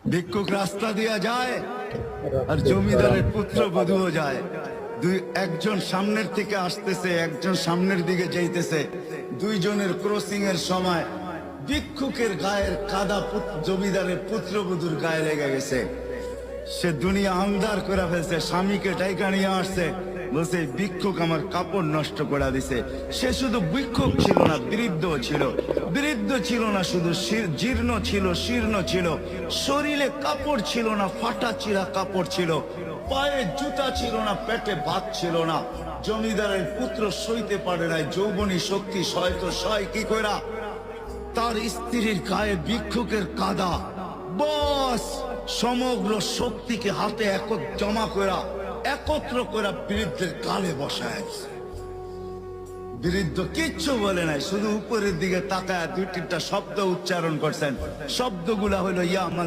ভিক্ষুক রাস্তা দিয়া যায় আর জমিদারের পুত্রবধূও যায়। একজন সামনের থেকে আসতেছে, একজন সামনের দিকে যাইতেছে। দুইজনের ক্রসিং এর সময় ভিক্ষুকের গায়ের কাদা জমিদারের পুত্রবধূর গায়ে লেগে গেছে। সে দুনিয়া আন্ধার করে ফেলছে, স্বামীকে ডাইকা নিয়ে আসছে, বলছে ভিক্ষুক আমার কাপড় নষ্ট করে দিছে। সে শুধু ভিক্ষুক ছিল না, বৃদ্ধ ছিল। বৃদ্ধ ছিল না শুধু, জীর্ণ ছিল, শীর্ণ ছিল। শরীরে কাপড় ছিল না, ফাটা চিরা কাপড় ছিল। পায়ে জুতা ছিল না, পেটে ভাত ছিল না। জমিদারের পুত্র সইতে পারে নাই, যৌবনী শক্তি সয় তো সয় কি কইরা তার স্ত্রীর গায়ে ভিক্ষুকের কাদা। বস সমগ্র শক্তিকে হাতে জমা করা, একত্র করা বৃদ্ধের গালে বসায়। বৃদ্ধ কিচ্ছু বলে নাই, শুধু উপরের দিকে তাকায় দুই তিনটা শব্দ উচ্চারণ করছেন। শব্দগুলা হলো ইয়া